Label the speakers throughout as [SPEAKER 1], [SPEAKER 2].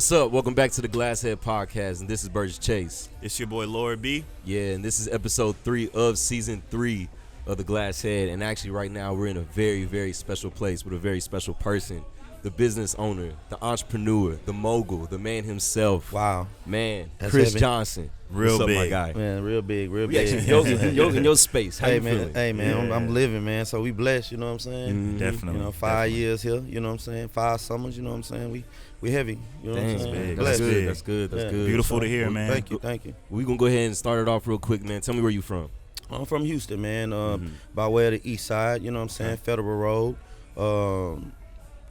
[SPEAKER 1] What's up? Welcome back to the Glasshead Podcast, and this is Burgess Chase.
[SPEAKER 2] It's your boy Lord B.
[SPEAKER 1] Yeah, and this is episode 3 of season 3 of the Glasshead. And actually, right now, we're in a very, very special place with a very special person. The business owner, the entrepreneur, the mogul, the man himself.
[SPEAKER 3] Wow.
[SPEAKER 1] Man,
[SPEAKER 3] That's
[SPEAKER 1] Chris
[SPEAKER 3] heavy.
[SPEAKER 1] Johnson.
[SPEAKER 2] Real
[SPEAKER 1] What's up,
[SPEAKER 2] big.
[SPEAKER 1] my guy?
[SPEAKER 3] Man, real big, real
[SPEAKER 1] We
[SPEAKER 3] big.
[SPEAKER 1] actually in your space. How
[SPEAKER 3] hey
[SPEAKER 1] you
[SPEAKER 3] man,
[SPEAKER 1] feeling?
[SPEAKER 3] hey man,
[SPEAKER 2] Yeah.
[SPEAKER 3] I'm living, man. So we blessed, you know what I'm saying?
[SPEAKER 1] Mhm.
[SPEAKER 2] Definitely.
[SPEAKER 3] You know, 5 years here, you know what I'm saying? 5 summers, you know what I'm saying? We heavy, you know what
[SPEAKER 1] Dang,
[SPEAKER 3] I'm saying?
[SPEAKER 2] big.
[SPEAKER 1] that's
[SPEAKER 3] Blessed.
[SPEAKER 1] good.
[SPEAKER 2] big.
[SPEAKER 1] That's good. That's
[SPEAKER 3] Yeah.
[SPEAKER 1] good.
[SPEAKER 2] Beautiful to
[SPEAKER 3] So,
[SPEAKER 2] hear, man.
[SPEAKER 3] Thank you.
[SPEAKER 1] We're going to go ahead and start it off real quick, man. Tell me where you from.
[SPEAKER 3] I'm from Houston, man.
[SPEAKER 1] Mhm.
[SPEAKER 3] By way of the east side, you know what I'm saying? Federal Road.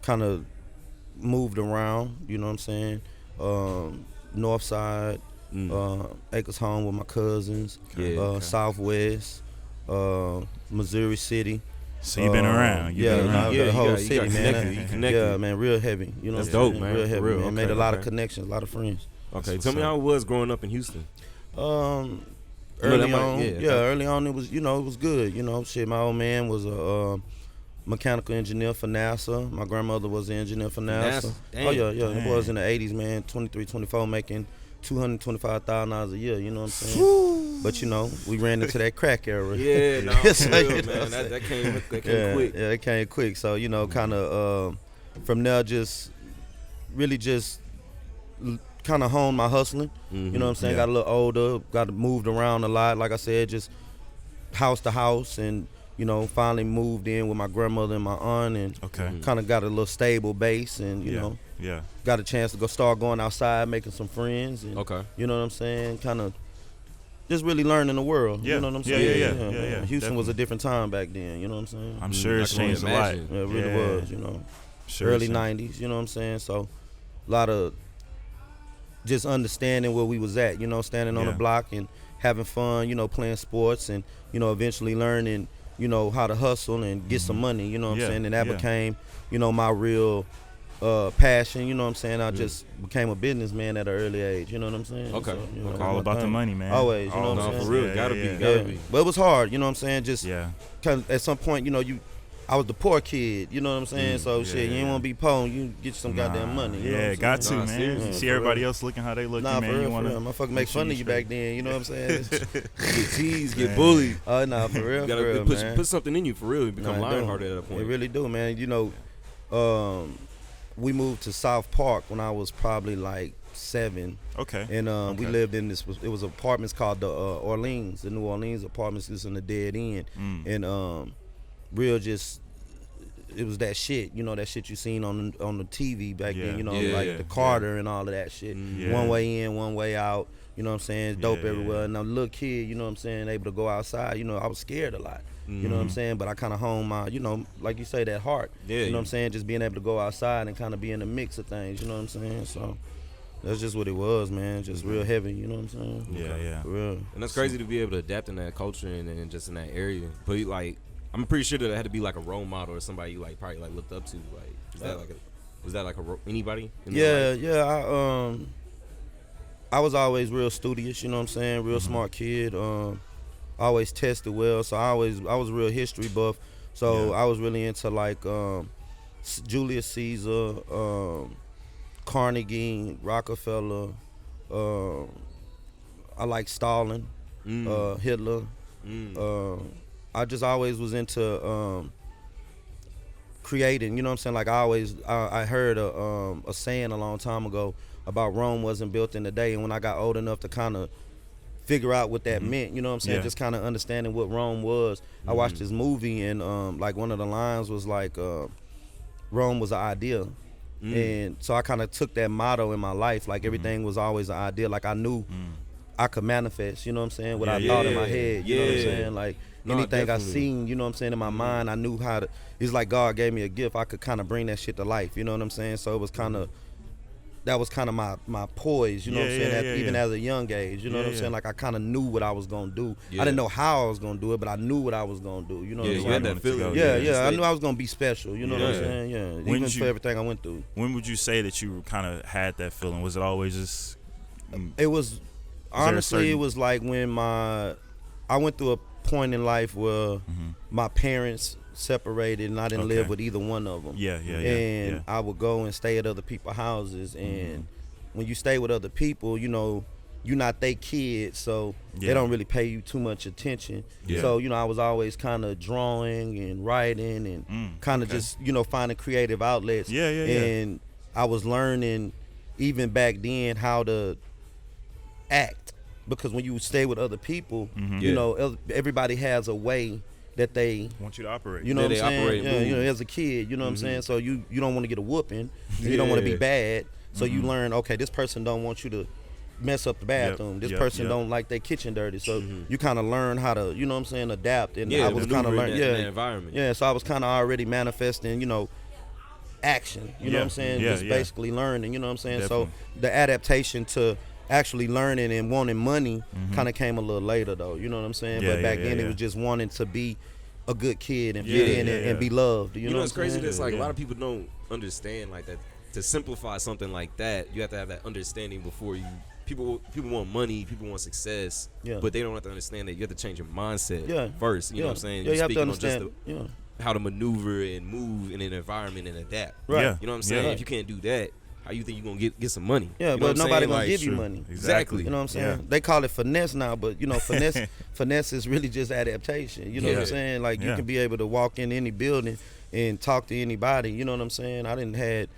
[SPEAKER 3] Kind of moved around, you know what I'm saying? North side, Acres Home with my cousins.
[SPEAKER 1] Yeah.
[SPEAKER 3] Southwest, Missouri City.
[SPEAKER 2] So you've been around. You've
[SPEAKER 3] Yeah,
[SPEAKER 2] been around.
[SPEAKER 3] the whole
[SPEAKER 1] you
[SPEAKER 3] city,
[SPEAKER 1] got
[SPEAKER 3] man.
[SPEAKER 1] connected. You connected.
[SPEAKER 3] Yeah, man, real heavy. You know
[SPEAKER 1] That's
[SPEAKER 3] what I'm
[SPEAKER 1] dope,
[SPEAKER 3] saying?
[SPEAKER 1] man.
[SPEAKER 3] Real heavy,
[SPEAKER 1] Real,
[SPEAKER 3] man. Made
[SPEAKER 1] okay,
[SPEAKER 3] a lot
[SPEAKER 1] okay.
[SPEAKER 3] of connections, a lot of friends.
[SPEAKER 1] Okay,
[SPEAKER 2] That's
[SPEAKER 1] tell me
[SPEAKER 2] what's
[SPEAKER 1] how it was growing up in Houston.
[SPEAKER 3] Early on, early on it was, it was good. You know, shit, my old man was a mechanical engineer for NASA. My grandmother was an engineer for NASA.
[SPEAKER 1] NASA?
[SPEAKER 3] Oh, yeah,
[SPEAKER 2] Damn.
[SPEAKER 3] it was in the 80s, man, 23, 24, making $225,000 a year, you know what I'm saying? But, you know, we ran into that crack era.
[SPEAKER 1] Yeah, no,
[SPEAKER 3] Yes,
[SPEAKER 1] for real,
[SPEAKER 3] you know
[SPEAKER 1] man. That came quick.
[SPEAKER 3] Yeah, it came quick. So, you know, kind of from there, just really just kind of honed my hustling. You know what I'm saying?
[SPEAKER 2] Yeah.
[SPEAKER 3] Got a little older, got moved around a lot. Like I said, just house to house, and you know, finally moved in with my grandmother and my aunt, and
[SPEAKER 2] Okay.
[SPEAKER 3] kind of got a little stable base, and you
[SPEAKER 2] Yeah.
[SPEAKER 3] know,
[SPEAKER 2] Yeah.
[SPEAKER 3] got a chance to start going outside, making some friends, and
[SPEAKER 1] Okay.
[SPEAKER 3] you know what I'm saying? Kind of just really learning the world.
[SPEAKER 2] Yeah.
[SPEAKER 3] You know what I'm
[SPEAKER 2] Yeah,
[SPEAKER 3] saying?
[SPEAKER 2] yeah.
[SPEAKER 3] Houston was
[SPEAKER 2] Definitely.
[SPEAKER 3] a different time back then. You know what I'm saying?
[SPEAKER 2] I'm sure it's
[SPEAKER 1] I can only
[SPEAKER 2] changed a lot.
[SPEAKER 1] imagine.
[SPEAKER 3] Yeah, it really was. You know.
[SPEAKER 2] Sure
[SPEAKER 3] Early
[SPEAKER 2] it's changed.
[SPEAKER 3] 90s, you know what I'm saying? So a lot of just understanding where we was at, you know, standing on the
[SPEAKER 2] Yeah.
[SPEAKER 3] block and having fun, you know, playing sports, and, you know, eventually learning, you know, how to hustle and get some money, you know what
[SPEAKER 2] Yeah,
[SPEAKER 3] I'm saying? And that
[SPEAKER 2] yeah.
[SPEAKER 3] became, you know, my real passion, you know what I'm saying? I just became a businessman at an early age, you know what I'm saying?
[SPEAKER 1] Okay.
[SPEAKER 3] You know,
[SPEAKER 1] Okay.
[SPEAKER 3] that's
[SPEAKER 2] All
[SPEAKER 3] my
[SPEAKER 2] about the
[SPEAKER 3] thing.
[SPEAKER 2] money, man.
[SPEAKER 3] Always, you know what I'm
[SPEAKER 1] No,
[SPEAKER 3] saying?
[SPEAKER 1] for real.
[SPEAKER 2] Yeah,
[SPEAKER 1] Gotta
[SPEAKER 2] yeah,
[SPEAKER 1] be.
[SPEAKER 2] yeah.
[SPEAKER 1] Gotta
[SPEAKER 3] Yeah.
[SPEAKER 1] be.
[SPEAKER 3] But it was hard, you know what I'm saying? Just
[SPEAKER 2] Yeah.
[SPEAKER 3] cause at some point, you know, I was the poor kid, you know what I'm saying? So
[SPEAKER 2] yeah,
[SPEAKER 3] shit, you
[SPEAKER 2] yeah.
[SPEAKER 3] ain't wanna be poor, you get some goddamn money. You know what
[SPEAKER 2] Yeah,
[SPEAKER 3] I'm
[SPEAKER 2] got to,
[SPEAKER 3] saying?
[SPEAKER 1] Nah,
[SPEAKER 2] man.
[SPEAKER 1] seriously.
[SPEAKER 2] You see
[SPEAKER 3] For
[SPEAKER 2] everybody
[SPEAKER 3] real.
[SPEAKER 2] else looking how they looking,
[SPEAKER 3] Nah,
[SPEAKER 2] man.
[SPEAKER 3] for
[SPEAKER 2] You
[SPEAKER 3] real,
[SPEAKER 2] wanna
[SPEAKER 3] for real. Motherfucker make
[SPEAKER 2] make sure
[SPEAKER 3] fun
[SPEAKER 2] you
[SPEAKER 3] of you
[SPEAKER 2] straight.
[SPEAKER 3] back then, you know what I'm saying?
[SPEAKER 1] Get teased, get
[SPEAKER 2] Man.
[SPEAKER 1] bullied.
[SPEAKER 3] Oh, nah, for real,
[SPEAKER 1] You
[SPEAKER 3] for
[SPEAKER 1] gotta
[SPEAKER 3] real,
[SPEAKER 1] put,
[SPEAKER 3] man.
[SPEAKER 1] put something in you for real. You become
[SPEAKER 3] Nah, it do.
[SPEAKER 1] lionhearted at that point.
[SPEAKER 3] It really do, man. You know, we moved to South Park when I was probably like 7.
[SPEAKER 2] Okay.
[SPEAKER 3] And we
[SPEAKER 2] Okay.
[SPEAKER 3] lived in it was apartments called the Orleans, the New Orleans apartments is in the dead end. And real just, it was that shit, you know, that shit you seen on the TV back
[SPEAKER 2] Yeah.
[SPEAKER 3] then, you know,
[SPEAKER 1] Yeah,
[SPEAKER 3] like
[SPEAKER 1] yeah,
[SPEAKER 3] the Carter and all of that shit.
[SPEAKER 2] Yeah.
[SPEAKER 3] One way in, one way out, you know what I'm saying? Dope
[SPEAKER 2] Yeah,
[SPEAKER 3] everywhere.
[SPEAKER 2] yeah.
[SPEAKER 3] And I'm a little kid, you know what I'm saying, able to go outside, you know, I was scared a lot. You know what I'm saying? But I kind of honed my, you know, like you say, that heart.
[SPEAKER 1] Yeah,
[SPEAKER 3] You know
[SPEAKER 1] yeah.
[SPEAKER 3] what I'm saying? Just being able to go outside and kind of be in the mix of things, you know what I'm saying? So that's just what it was, man. Just real heavy, you know what I'm saying?
[SPEAKER 2] Yeah, yeah.
[SPEAKER 3] For real.
[SPEAKER 1] And that's crazy to be able to adapt in that culture and just in that area. But like, I'm pretty sure that it had to be like a role model or somebody you like probably like looked up to. Like, was that like anybody? In your life?
[SPEAKER 3] Yeah. I was always real studious, you know what I'm saying? Real smart kid. Always tested well, so I was a real history buff. So
[SPEAKER 2] Yeah.
[SPEAKER 3] I was really into like Julius Caesar, Carnegie, Rockefeller. I like Stalin, Hitler. I just always was into creating, you know what I'm saying? Like I heard a saying a long time ago about Rome wasn't built in a day, and when I got old enough to kind of figure out what that meant, you know what I'm saying?
[SPEAKER 2] Yeah.
[SPEAKER 3] Just kind of understanding what Rome was. I watched this movie, and like one of the lines was like, Rome was an idea. And so I kind of took that motto in my life, like everything was always an idea. Like I knew I could manifest, you know what I'm saying? What I
[SPEAKER 2] Yeah,
[SPEAKER 3] thought in my
[SPEAKER 1] yeah,
[SPEAKER 3] head, you know what I'm
[SPEAKER 1] yeah.
[SPEAKER 3] saying? Like
[SPEAKER 1] No,
[SPEAKER 3] anything I
[SPEAKER 1] definitely.
[SPEAKER 3] seen, you know what I'm saying, in my mind, I knew how to, it's like God gave me a gift. I could kind of bring that shit to life, you know what I'm saying? So it was kind of, that was kind of my poise, you know what I'm
[SPEAKER 2] Yeah,
[SPEAKER 3] saying?
[SPEAKER 2] yeah,
[SPEAKER 3] Even
[SPEAKER 2] yeah.
[SPEAKER 3] as a young age, you know
[SPEAKER 2] Yeah,
[SPEAKER 3] what I'm
[SPEAKER 2] yeah.
[SPEAKER 3] saying? Like I kind of knew what I was gonna do.
[SPEAKER 1] Yeah.
[SPEAKER 3] I didn't know how I was gonna do it, but I knew what I was gonna do. You know
[SPEAKER 1] Yeah,
[SPEAKER 3] what
[SPEAKER 1] you
[SPEAKER 3] I'm
[SPEAKER 1] had
[SPEAKER 3] saying?
[SPEAKER 1] that feeling.
[SPEAKER 3] Yeah, I knew I was gonna be special. You know what I'm
[SPEAKER 1] Yeah.
[SPEAKER 3] saying? Yeah,
[SPEAKER 2] When
[SPEAKER 3] even
[SPEAKER 2] did
[SPEAKER 3] for
[SPEAKER 2] you-
[SPEAKER 3] everything I went through.
[SPEAKER 2] When would you say that you kind of had that feeling? Was it always just?
[SPEAKER 3] It was
[SPEAKER 2] there a
[SPEAKER 3] honestly, it
[SPEAKER 2] certain-
[SPEAKER 3] was like when I went through a point in life where my parents separated and I didn't live
[SPEAKER 2] Okay.
[SPEAKER 3] with either one of them.
[SPEAKER 2] Yeah, yeah, yeah.
[SPEAKER 3] And
[SPEAKER 2] yeah.
[SPEAKER 3] I would go and stay at other people's houses, and when you stay with other people, you know, you're not they kids, so they don't really pay you too much attention.
[SPEAKER 1] Yeah.
[SPEAKER 3] So, you know, I was always kind of drawing and writing and kind of just, you know, finding creative outlets. And I was learning even back then how to act, because when you stay with other people, you know, everybody has a way that they
[SPEAKER 2] want you to operate.
[SPEAKER 3] You know what I'm saying?
[SPEAKER 1] operate,
[SPEAKER 3] Yeah, you know, as a kid, you know what I'm saying? So you don't want to get a whooping. You don't want to be bad. So you learn, okay, this person don't want you to mess up the bathroom. This person don't like their kitchen dirty. So you kind of learn how to, you know what I'm saying, adapt. And I was kind of learning,
[SPEAKER 1] that environment.
[SPEAKER 3] Yeah, so I was kind of already manifesting, you know, action. You know what I'm saying? Just basically learning, you know what I'm saying?
[SPEAKER 2] Definitely.
[SPEAKER 3] So the adaptation to actually learning and wanting money kind of came a little later, though. You know what I'm saying? But back then it was just wanting to be a good kid and fit in and be loved. You know
[SPEAKER 1] what's crazy?
[SPEAKER 3] saying?
[SPEAKER 1] That's like a lot of people don't understand like that. To simplify something like that, you have to have that understanding before you. People want money, people want success, but they don't have to understand that you have to change your mindset first. You know what I'm saying?
[SPEAKER 3] Yeah, you have to
[SPEAKER 1] speaking
[SPEAKER 3] understand.
[SPEAKER 1] on just how to maneuver and move in an environment and adapt.
[SPEAKER 3] Right.
[SPEAKER 2] Yeah.
[SPEAKER 1] You know what I'm saying?
[SPEAKER 2] Yeah.
[SPEAKER 1] If you can't do that, how you think you're gonna get some money?
[SPEAKER 3] Yeah,
[SPEAKER 1] You know
[SPEAKER 3] but
[SPEAKER 1] what I'm
[SPEAKER 3] nobody
[SPEAKER 1] saying?
[SPEAKER 3] gonna
[SPEAKER 1] Like,
[SPEAKER 3] give you
[SPEAKER 2] true.
[SPEAKER 3] money.
[SPEAKER 1] Exactly.
[SPEAKER 3] You know what I'm saying?
[SPEAKER 2] Yeah.
[SPEAKER 3] They call it finesse now, but you know, finesse is really just adaptation. You know what I'm saying? Like you can be able to walk in any building and talk to anybody. You know what I'm saying? I didn't had,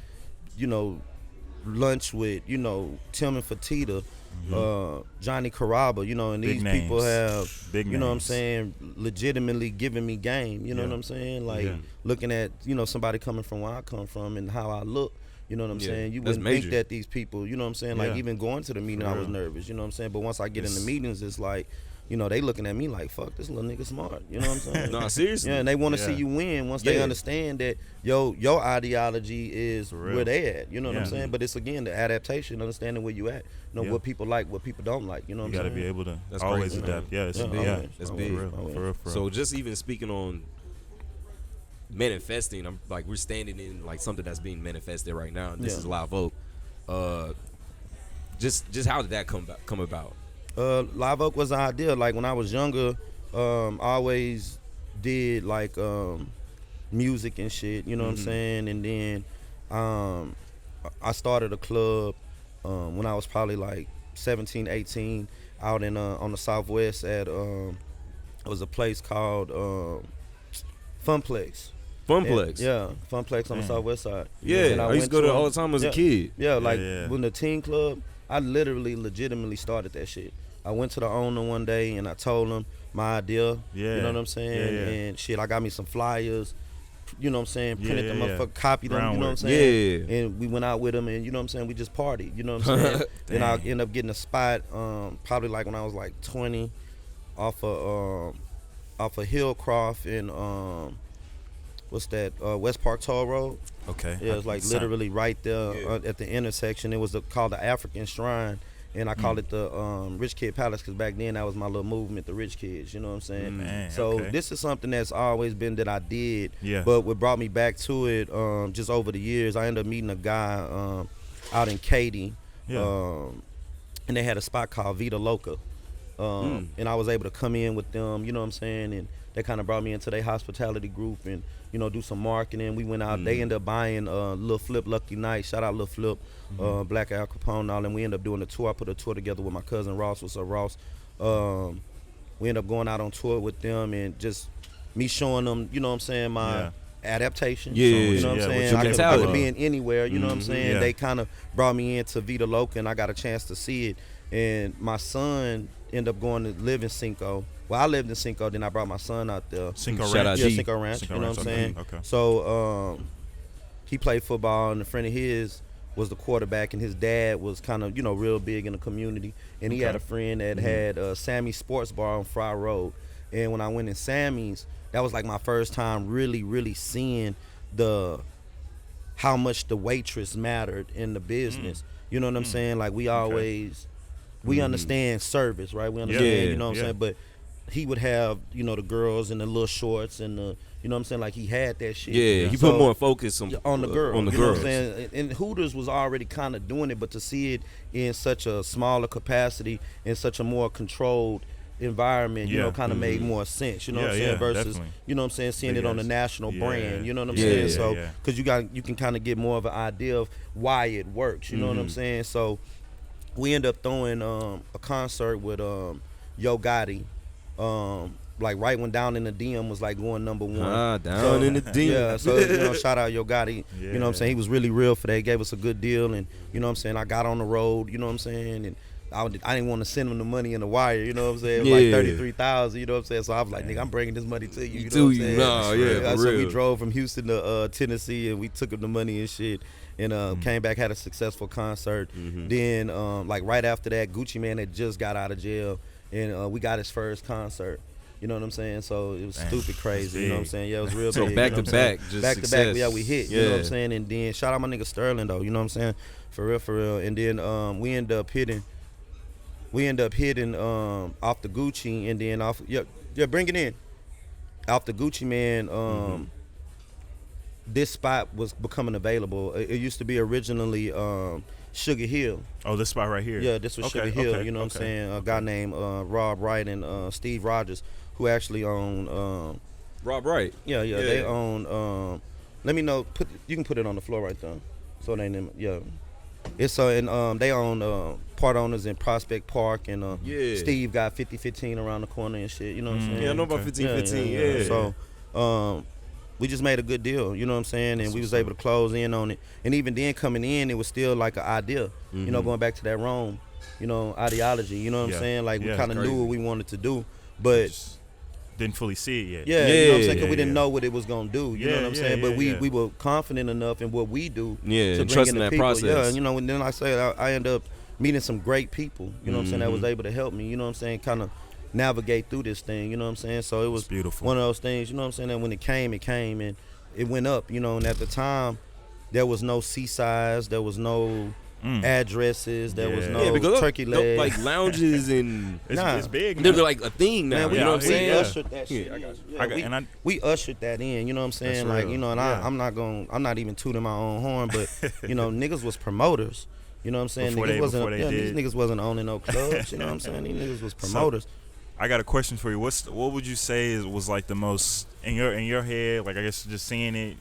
[SPEAKER 3] you know, lunch with, you know, Tim and Fatita, Johnny Caraba, you know, and
[SPEAKER 2] Big
[SPEAKER 3] these
[SPEAKER 2] names.
[SPEAKER 3] people have,
[SPEAKER 2] Big
[SPEAKER 3] you know what I'm
[SPEAKER 2] names.
[SPEAKER 3] saying, legitimately giving me game. You know what I'm saying? Like looking at, you know, somebody coming from where I come from and how I look. You know what I'm saying? You
[SPEAKER 1] That's
[SPEAKER 3] wouldn't
[SPEAKER 1] major.
[SPEAKER 3] think that these people, you know what I'm saying? Like
[SPEAKER 2] Yeah.
[SPEAKER 3] even going to the meeting, I was nervous. You know what I'm saying? But once I get in the meetings, it's like, you know, they looking at me like, fuck, this little nigga smart. You know what I'm saying?
[SPEAKER 1] No, seriously.
[SPEAKER 3] Yeah, and they want to see
[SPEAKER 2] Yeah.
[SPEAKER 3] you win once they understand that your ideology is
[SPEAKER 2] real.
[SPEAKER 3] where they at. You know what I'm
[SPEAKER 2] Yeah.
[SPEAKER 3] saying? But it's again the adaptation, understanding where you at. You know what people like, what people don't like. You know what
[SPEAKER 2] You
[SPEAKER 3] I'm
[SPEAKER 2] got to
[SPEAKER 3] saying?
[SPEAKER 2] be able to
[SPEAKER 1] That's
[SPEAKER 2] always
[SPEAKER 1] crazy,
[SPEAKER 2] adapt.
[SPEAKER 1] man.
[SPEAKER 2] Yeah, it's
[SPEAKER 3] Yeah,
[SPEAKER 2] big.
[SPEAKER 3] always.
[SPEAKER 1] That's
[SPEAKER 3] Always.
[SPEAKER 1] big.
[SPEAKER 2] For real,
[SPEAKER 3] Always.
[SPEAKER 2] for real.
[SPEAKER 1] So just even speaking on manifesting, I'm like we're standing in like something that's being manifested right now. And this is Live Oak. Just how did that come about?
[SPEAKER 3] Live Oak was an idea. Like when I was younger, I always did like music and shit. You know what I'm saying? And then I started a club when I was probably like 17, 18, out in on the Southwest at it was a place called Funplex.
[SPEAKER 1] Funplex.
[SPEAKER 3] Yeah, Funplex on the Southwest side.
[SPEAKER 1] Yeah,
[SPEAKER 3] And
[SPEAKER 1] I used to
[SPEAKER 3] went
[SPEAKER 1] go to
[SPEAKER 3] them.
[SPEAKER 1] all the time as a kid.
[SPEAKER 3] Yeah, like
[SPEAKER 2] yeah.
[SPEAKER 3] when the teen club, I legitimately started that shit. I went to the owner one day and I told him my idea.
[SPEAKER 2] Yeah.
[SPEAKER 3] You know what I'm saying?
[SPEAKER 2] Yeah.
[SPEAKER 3] And shit, I got me some flyers. You know what I'm saying?
[SPEAKER 2] Yeah,
[SPEAKER 3] Printed them
[SPEAKER 2] yeah.
[SPEAKER 3] motherfucker, copied them. You know what I'm
[SPEAKER 2] Groundwork.
[SPEAKER 3] saying?
[SPEAKER 1] Yeah.
[SPEAKER 3] And we went out with them, and you know what I'm saying? We just partied. You know what I'm saying? Then I ended up getting a spot, probably like when I was like 20, off of Hillcroft and what's that? West Park Toll Road.
[SPEAKER 2] Okay.
[SPEAKER 3] Yeah, it's like literally right there at the intersection. It was called the African Shrine, and I called it the Rich Kid Palace because back then that was my little movement, the Rich Kids. You know what I'm saying?
[SPEAKER 2] Man,
[SPEAKER 3] So
[SPEAKER 2] okay.
[SPEAKER 3] this is something that's always been that I did.
[SPEAKER 2] Yeah.
[SPEAKER 3] But what brought me back to it, just over the years, I ended up meeting a guy out in Katy,
[SPEAKER 2] Yeah.
[SPEAKER 3] and they had a spot called Vita Loca. And I was able to come in with them, you know what I'm saying? And they kind of brought me into their hospitality group and, you know, do some marketing. We went out, they ended up buying Lil Flip Lucky Night. Shout out Lil Flip, Black Al Capone and all. And we ended up doing a tour. I put a tour together with my cousin Ross. What's up, Ross? We ended up going out on tour with them and just me showing them, you know what I'm saying, my adaptation.
[SPEAKER 1] Yeah,
[SPEAKER 3] you know what I'm
[SPEAKER 2] yeah,
[SPEAKER 3] saying?
[SPEAKER 2] what you
[SPEAKER 3] I
[SPEAKER 2] can
[SPEAKER 3] could
[SPEAKER 2] tell.
[SPEAKER 3] be in anywhere, you know what I'm saying?
[SPEAKER 2] Yeah.
[SPEAKER 3] They kind of brought me into Vita Loca and I got a chance to see it. And my son ended up going to live in Cinco. Well, I lived in Cinco, then I brought my son out there.
[SPEAKER 2] Cinco
[SPEAKER 1] Shout out
[SPEAKER 2] Ranch.
[SPEAKER 3] Yeah,
[SPEAKER 1] G.
[SPEAKER 3] Cinco Ranch,
[SPEAKER 2] Cinco
[SPEAKER 3] you know
[SPEAKER 2] Ranch,
[SPEAKER 3] what I'm
[SPEAKER 2] okay,
[SPEAKER 3] saying?
[SPEAKER 2] okay.
[SPEAKER 3] So he played football, and a friend of his was the quarterback, and his dad was kind of, you know, real big in the community. And he had a friend that had Sammy's Sports Bar on Fry Road. And when I went in Sammy's, that was like my first time really, really seeing how much the waitress mattered in the business. You know what I'm saying? Like we always, we understand service, right? We understand,
[SPEAKER 1] Yeah,
[SPEAKER 3] you know what I'm
[SPEAKER 2] yeah.
[SPEAKER 3] saying? But he would have, you know, the girls in the little shorts and the, you know what I'm saying? Like he had that shit.
[SPEAKER 1] Yeah, he
[SPEAKER 3] So-
[SPEAKER 1] put more focus
[SPEAKER 3] on the girl.
[SPEAKER 1] On the
[SPEAKER 3] you know what
[SPEAKER 1] girls.
[SPEAKER 3] I'm saying? And Hooters was already kind of doing it, but to see it in such a smaller capacity, in such a more controlled environment, you
[SPEAKER 2] Yeah.
[SPEAKER 3] know, kind of made more sense, you know what I'm
[SPEAKER 2] Yeah,
[SPEAKER 3] saying,
[SPEAKER 2] yeah,
[SPEAKER 3] versus,
[SPEAKER 2] definitely.
[SPEAKER 3] you know what I'm saying, seeing
[SPEAKER 2] Big
[SPEAKER 3] it on the
[SPEAKER 2] ass.
[SPEAKER 3] national
[SPEAKER 2] Yeah.
[SPEAKER 3] brand, you know what I'm
[SPEAKER 2] Yeah,
[SPEAKER 3] saying?
[SPEAKER 2] yeah,
[SPEAKER 3] So,
[SPEAKER 2] yeah.
[SPEAKER 3] because you can kind of get more of an idea of why it works, you know what I'm saying? So, we end up throwing a concert with Yo Gotti, like right when Down in the DM was like going #1.
[SPEAKER 1] Down in the DM.
[SPEAKER 3] Yeah, so you know, shout out Yo Gotti. You know what I'm
[SPEAKER 2] Yeah.
[SPEAKER 3] saying? He was really real for that. He gave us a good deal, and you know what I'm saying. I got on the road. You know what I'm saying, and I didn't want to send him the money in the wire. You know what I'm saying? It was like
[SPEAKER 1] Yeah.
[SPEAKER 3] 33,000. You know what I'm saying? So I was like, nigga, I'm bringing this money to you. You know
[SPEAKER 1] To
[SPEAKER 3] what I'm
[SPEAKER 1] you.
[SPEAKER 3] saying?
[SPEAKER 1] Nah, yeah, for
[SPEAKER 3] So we
[SPEAKER 1] real.
[SPEAKER 3] drove from Houston to Tennessee, and we took him the money and shit. And came back, had a successful concert. Then, like right after that, Gucci Mane had just got out of jail, and we got his first concert. You know what I'm saying? So it was
[SPEAKER 2] Damn,
[SPEAKER 3] stupid crazy.
[SPEAKER 2] that's
[SPEAKER 3] You know what I'm
[SPEAKER 2] big.
[SPEAKER 3] saying? Yeah, it was real
[SPEAKER 1] So
[SPEAKER 3] big.
[SPEAKER 1] back
[SPEAKER 3] you know
[SPEAKER 1] to
[SPEAKER 3] what I'm saying?
[SPEAKER 1] back, just
[SPEAKER 3] back to back.
[SPEAKER 1] success.
[SPEAKER 3] Yeah, we hit. You know what I'm
[SPEAKER 1] Yeah.
[SPEAKER 3] saying? And then shout out my nigga Sterling though. You know what I'm saying? For real. And then we end up hitting. Off the Gucci, and then off. Yeah, bring it in. Off the Gucci Man. This spot was becoming available. It used to be originally Sugar Hill.
[SPEAKER 2] Oh, this spot right here.
[SPEAKER 3] Yeah, this was
[SPEAKER 2] Okay,
[SPEAKER 3] Sugar Hill.
[SPEAKER 2] okay,
[SPEAKER 3] You know what I'm
[SPEAKER 2] okay.
[SPEAKER 3] saying? A guy named Rob Wright and Steve Rogers, who actually own.
[SPEAKER 1] Rob Wright.
[SPEAKER 3] Yeah, they own. Let me know. You can put it on the floor right there. So they name. Yeah, it's and they own part owners in Prospect Park, and
[SPEAKER 1] Yeah.
[SPEAKER 3] Steve got 5015 around the corner and shit. You know what I'm saying?
[SPEAKER 1] Yeah, I know about
[SPEAKER 2] Okay.
[SPEAKER 1] 1515. Yeah.
[SPEAKER 3] So, we just made a good deal, you know what I'm saying, and we was able to close in on it. And even then, coming in, it was still like an idea, you know, going back to that Rome, you know, ideology. You know what
[SPEAKER 2] Yeah.
[SPEAKER 3] I'm saying? Like we
[SPEAKER 2] Yeah,
[SPEAKER 3] kind of
[SPEAKER 1] it's
[SPEAKER 3] knew
[SPEAKER 1] crazy.
[SPEAKER 3] what we wanted to do, but
[SPEAKER 2] Just didn't fully see it yet.
[SPEAKER 3] yeah, you know what I'm saying? 'Cause
[SPEAKER 2] Yeah,
[SPEAKER 3] we didn't
[SPEAKER 2] yeah.
[SPEAKER 3] know what it was gonna do. You know
[SPEAKER 2] Yeah,
[SPEAKER 3] what I'm
[SPEAKER 2] yeah,
[SPEAKER 3] saying? But
[SPEAKER 2] yeah.
[SPEAKER 3] we were confident enough in what we do.
[SPEAKER 1] Yeah,
[SPEAKER 3] to
[SPEAKER 1] and
[SPEAKER 3] bring
[SPEAKER 1] trusting
[SPEAKER 3] in the
[SPEAKER 1] that
[SPEAKER 3] people.
[SPEAKER 1] process.
[SPEAKER 3] Yeah, you know, and then like I say, I end up meeting some great people. You know what I'm saying? That
[SPEAKER 1] Mm-hmm.
[SPEAKER 3] was able to help me. You know what I'm saying? Kind of navigate through this thing. You know what I'm saying? So it was
[SPEAKER 2] It's beautiful.
[SPEAKER 3] one of those things. You know what I'm saying? That when it came, and it went up. You know, and at the time, there was no C-size, there was no addresses, there was
[SPEAKER 2] Yeah.
[SPEAKER 3] no
[SPEAKER 1] Yeah, because
[SPEAKER 3] turkey
[SPEAKER 1] those-
[SPEAKER 3] leg.
[SPEAKER 1] like lounges and
[SPEAKER 2] It's,
[SPEAKER 3] Nah.
[SPEAKER 2] it's big.
[SPEAKER 1] they're
[SPEAKER 2] now.
[SPEAKER 1] like a thing now.
[SPEAKER 3] Man,
[SPEAKER 1] you know what I'm
[SPEAKER 2] we
[SPEAKER 1] saying?
[SPEAKER 2] yeah.
[SPEAKER 3] ushered that shit.
[SPEAKER 1] Yeah.
[SPEAKER 3] I got you.
[SPEAKER 2] I got- and I-
[SPEAKER 3] we ushered that in. You know what I'm saying?
[SPEAKER 2] That's
[SPEAKER 3] Like,
[SPEAKER 2] real.
[SPEAKER 3] you know, and
[SPEAKER 2] Yeah.
[SPEAKER 3] I'm not even tooting my own horn, but you know, niggas was promoters. You know what I'm saying?
[SPEAKER 2] Before
[SPEAKER 3] Niggas
[SPEAKER 2] they
[SPEAKER 3] wasn't.
[SPEAKER 2] did.
[SPEAKER 3] These niggas wasn't owning no clubs. You know what I'm saying? These niggas was promoters.
[SPEAKER 2] I got a question for you. What would you say was like the most in your head? Like I guess just seeing it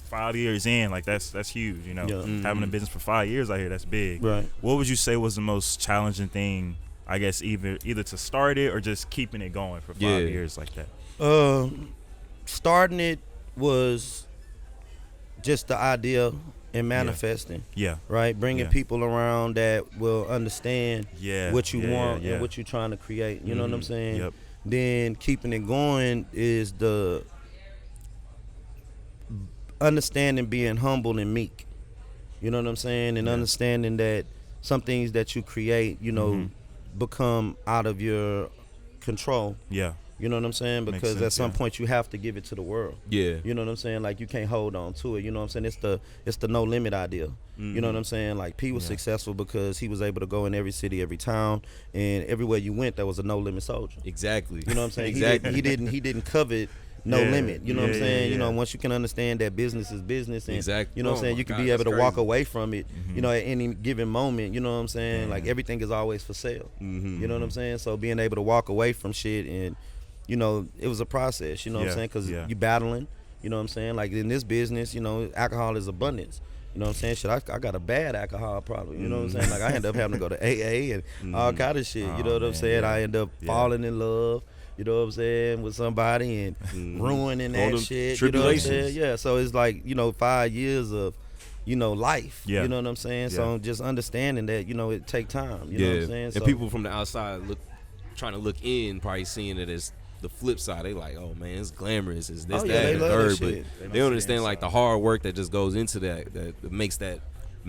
[SPEAKER 2] 5 years in, like that's huge. You know,
[SPEAKER 3] Yeah.
[SPEAKER 2] having a business for 5 years out here, that's big.
[SPEAKER 3] Right.
[SPEAKER 2] What would you say was the most challenging thing? I guess either to start it or just keeping it going for 5
[SPEAKER 1] Yeah.
[SPEAKER 2] years like that.
[SPEAKER 3] Starting it was just the idea and manifesting.
[SPEAKER 2] Yeah.
[SPEAKER 3] Right, bringing
[SPEAKER 2] Yeah.
[SPEAKER 3] people around that will understand
[SPEAKER 2] Yeah.
[SPEAKER 3] what you
[SPEAKER 2] yeah,
[SPEAKER 3] want
[SPEAKER 2] yeah.
[SPEAKER 3] and what you're trying to create. You know what I'm saying?
[SPEAKER 2] Yep.
[SPEAKER 3] Then keeping it going is the understanding being humble and meek. You know what I'm saying? And
[SPEAKER 2] Yeah.
[SPEAKER 3] understanding that some things that you create, you know, become out of your control.
[SPEAKER 2] Yeah.
[SPEAKER 3] You know what I'm saying?
[SPEAKER 2] Makes
[SPEAKER 3] Because at
[SPEAKER 2] sense,
[SPEAKER 3] some
[SPEAKER 2] yeah.
[SPEAKER 3] point you have to give it to the world.
[SPEAKER 1] Yeah.
[SPEAKER 3] You know what I'm saying? Like you can't hold on to it. You know what I'm saying? It's the no limit idea. You know what I'm saying? Like P was
[SPEAKER 2] Yeah.
[SPEAKER 3] successful because he was able to go in every city, every town, and everywhere you went, there was a no limit soldier.
[SPEAKER 1] Exactly.
[SPEAKER 3] You know what I'm saying?
[SPEAKER 1] Exactly.
[SPEAKER 3] He didn't covet no
[SPEAKER 2] Yeah.
[SPEAKER 3] limit. You know what I'm
[SPEAKER 2] Yeah,
[SPEAKER 3] saying?
[SPEAKER 2] yeah,
[SPEAKER 3] You know,
[SPEAKER 2] yeah.
[SPEAKER 3] once you can understand that business is business, and
[SPEAKER 1] Exactly.
[SPEAKER 3] you know what I'm
[SPEAKER 1] Oh
[SPEAKER 3] saying,
[SPEAKER 1] my
[SPEAKER 3] you can
[SPEAKER 1] God,
[SPEAKER 3] be able to
[SPEAKER 1] that's
[SPEAKER 3] walk
[SPEAKER 1] crazy.
[SPEAKER 3] away from it. You know, at any given moment. You know what I'm saying? Like
[SPEAKER 2] Yeah.
[SPEAKER 3] everything is always for sale.
[SPEAKER 1] Mhm.
[SPEAKER 3] You know what I'm saying? So being able to walk away from shit, and you know, it was a process. You know what
[SPEAKER 2] Yeah,
[SPEAKER 3] I'm saying? Because
[SPEAKER 2] yeah.
[SPEAKER 3] you battling. You know what I'm saying? Like in this business, you know, alcohol is abundance. You know what I'm saying? Shit, I got a bad alcohol problem. You know what I'm saying? Like I end up having to go to AA and all kind of shit. You know
[SPEAKER 2] Oh,
[SPEAKER 3] what I'm
[SPEAKER 2] man,
[SPEAKER 3] saying?
[SPEAKER 2] yeah.
[SPEAKER 3] I end up
[SPEAKER 2] Yeah.
[SPEAKER 3] falling in love. You know what I'm saying, with somebody and ruining
[SPEAKER 1] All
[SPEAKER 3] that
[SPEAKER 1] them
[SPEAKER 3] shit. You know what I'm saying?
[SPEAKER 1] tribulations.
[SPEAKER 3] Yeah. So it's like, you know, 5 years of, you know, life.
[SPEAKER 2] Yeah.
[SPEAKER 3] You know what I'm saying? So
[SPEAKER 2] Yeah.
[SPEAKER 3] just understanding that, you know, it take time. You know what I'm saying?
[SPEAKER 1] And
[SPEAKER 3] So,
[SPEAKER 1] people from the outside trying to look in, probably seeing it as the flip side. They like, oh man, it's glamorous, it's this,
[SPEAKER 3] Oh, yeah,
[SPEAKER 1] that,
[SPEAKER 3] they
[SPEAKER 1] and the
[SPEAKER 3] love that
[SPEAKER 1] third.
[SPEAKER 3] shit.
[SPEAKER 1] But they don't understand like the hard work that just goes into that makes that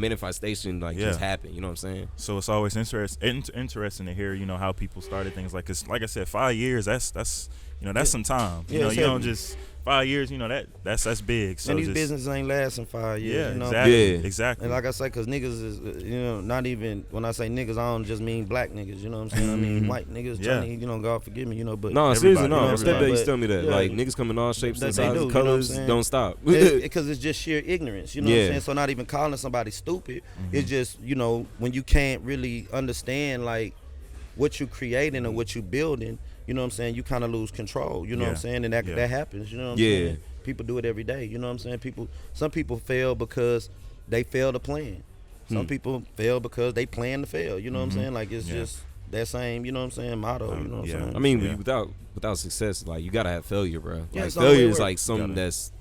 [SPEAKER 1] manifestation like just
[SPEAKER 2] Yeah.
[SPEAKER 1] happen. You know what I'm saying?
[SPEAKER 2] So it's always interesting to hear, you know, how people started things like, cause like I said, 5 years, that's you know, that's some time. You
[SPEAKER 3] Yeah,
[SPEAKER 2] know,
[SPEAKER 3] it's
[SPEAKER 2] you don't
[SPEAKER 3] heavy.
[SPEAKER 2] just 5 years, you know, that's big. So
[SPEAKER 3] and these
[SPEAKER 2] just,
[SPEAKER 3] businesses ain't lasting 5 years.
[SPEAKER 2] yeah,
[SPEAKER 3] You know?
[SPEAKER 2] exactly,
[SPEAKER 1] Yeah.
[SPEAKER 2] exactly.
[SPEAKER 3] And like I say, cause niggas is, you know, not even, when I say niggas, I don't just mean black niggas, you know what I'm saying? I mean white niggas,
[SPEAKER 2] Yeah.
[SPEAKER 3] Chinese, you know, God forgive me, you know, but
[SPEAKER 1] No,
[SPEAKER 2] Everybody,
[SPEAKER 1] seriously,
[SPEAKER 2] you know
[SPEAKER 1] no.
[SPEAKER 2] what I'm
[SPEAKER 1] Step back,
[SPEAKER 2] saying?
[SPEAKER 1] you tell me that.
[SPEAKER 3] Yeah.
[SPEAKER 1] Like niggas come in all shapes and
[SPEAKER 3] They do,
[SPEAKER 1] sizes,
[SPEAKER 3] you know what I'm
[SPEAKER 1] colors,
[SPEAKER 3] saying?
[SPEAKER 1] don't stop.
[SPEAKER 3] because it's just sheer ignorance, you know what
[SPEAKER 1] Yeah.
[SPEAKER 3] I'm saying? So not even calling somebody stupid, it's just, you know, when you can't really understand like what you creating or what you building, you know what I'm saying, you kind of lose control, you know what I'm
[SPEAKER 2] Yeah.
[SPEAKER 3] saying, and that
[SPEAKER 2] Yeah.
[SPEAKER 3] that happens, you know what I'm
[SPEAKER 1] Yeah.
[SPEAKER 3] saying. People do it every day, you know what I'm saying. Some people fail because they fail to plan. Some people fail because they plan to fail, you know what I'm saying. Like it's
[SPEAKER 2] Yeah.
[SPEAKER 3] just that same, you know what I'm saying, motto, you know what
[SPEAKER 2] yeah.
[SPEAKER 3] I'm saying.
[SPEAKER 1] I mean,
[SPEAKER 2] Yeah.
[SPEAKER 1] without success, like you gotta have failure, bro.
[SPEAKER 3] Yeah,
[SPEAKER 1] Like
[SPEAKER 3] it's the only way
[SPEAKER 1] failure
[SPEAKER 3] it
[SPEAKER 1] is
[SPEAKER 3] work.
[SPEAKER 1] like something
[SPEAKER 2] Gotta.
[SPEAKER 1] that's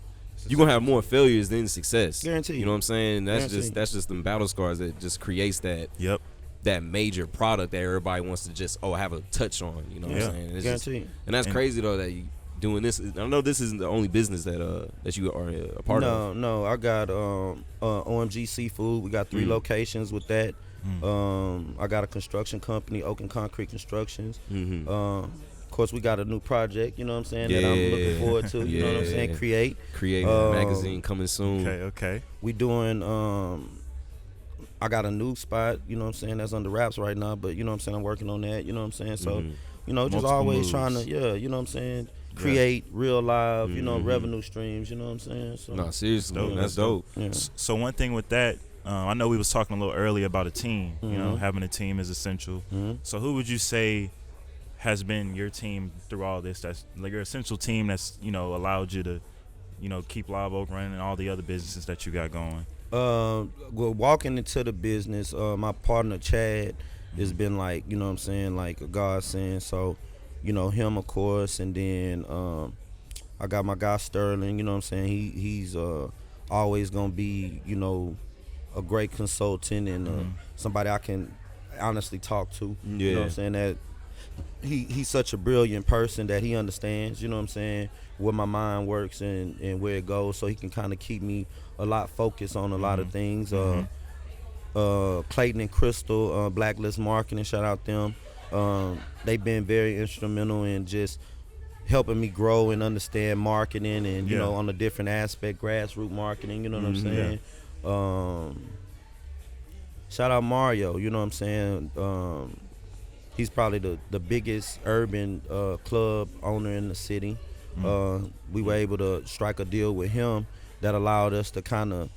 [SPEAKER 1] you're gonna have more failures than success.
[SPEAKER 3] Guaranteed.
[SPEAKER 1] You know what I'm saying?
[SPEAKER 3] Guaranteed.
[SPEAKER 1] That's just them battle scars that just creates
[SPEAKER 2] Yep.
[SPEAKER 1] that major product that everybody wants to just have a touch on. You know what
[SPEAKER 2] Yeah.
[SPEAKER 1] I'm saying? It's just,
[SPEAKER 3] Guaranteed.
[SPEAKER 1] and that's
[SPEAKER 2] And-
[SPEAKER 1] crazy though that you doing this. I know this isn't the only business that you are a part of.
[SPEAKER 3] No, I got OMG Seafood. We got 3 locations with that. I got a construction company, Oak and Concrete Constructions.
[SPEAKER 1] Mm-hmm.
[SPEAKER 3] Of course, we got a new project, you know what I'm saying, that I'm looking
[SPEAKER 1] Yeah.
[SPEAKER 3] forward to. You know what I'm saying?
[SPEAKER 1] Yeah.
[SPEAKER 3] Create.
[SPEAKER 1] Creative magazine coming soon.
[SPEAKER 2] Okay.
[SPEAKER 3] We doing I got a new spot, you know what I'm saying, that's under wraps right now, but you know what I'm saying, I'm working on that, you know what I'm saying. So, you know, just
[SPEAKER 2] Multiple
[SPEAKER 3] always
[SPEAKER 2] moves.
[SPEAKER 3] trying to, you know what I'm saying, create real live, you know,
[SPEAKER 1] Mhm.
[SPEAKER 3] revenue streams, you know what I'm saying. So
[SPEAKER 1] No, seriously,
[SPEAKER 2] Dope.
[SPEAKER 1] man, that's dope.
[SPEAKER 3] yeah.
[SPEAKER 2] So one thing with that, I know we was talking a little earlier about a team. You know,
[SPEAKER 3] Mhm.
[SPEAKER 2] having a team is essential.
[SPEAKER 3] Mhm.
[SPEAKER 2] So who would you say has been your team through all this? That's like your essential team that's allowed you to, keep Live Oak running and all the other businesses that you got going.
[SPEAKER 3] Well, walking into the business, my partner Chad has been like, you know what I'm saying, like a godsend. So, you know, him of course, and then I got my guy Sterling, you know what I'm saying. He's always gonna be, you know, a great consultant and somebody I can honestly talk to. You know what
[SPEAKER 1] Yeah.
[SPEAKER 3] I'm saying? That he's such a brilliant person that he understands, you know what I'm saying, where my mind works and where it goes, so he can kind of keep me a lot focused on a lot of things. Clayton and Crystal, Blacklist Marketing, shout out them. They've been very instrumental in just helping me grow and understand marketing and, you
[SPEAKER 2] Yeah.
[SPEAKER 3] know, on a different aspect, grassroots marketing, you know what I'm saying? Shout out Mario, you know what I'm saying? He's probably the biggest urban club owner in the city. We were able to strike a deal with him that allowed us to kind of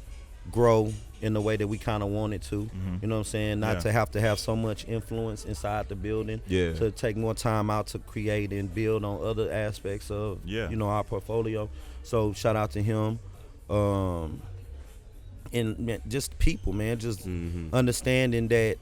[SPEAKER 3] grow in the way that we kind of wanted to. You know what I'm saying? Not
[SPEAKER 2] Yeah.
[SPEAKER 3] to have so much influence inside the building.
[SPEAKER 1] Yeah.
[SPEAKER 3] To take more time out to create and build on other aspects of
[SPEAKER 2] Yeah.
[SPEAKER 3] you know, our portfolio. So shout out to him. And man, just people, man, just understanding that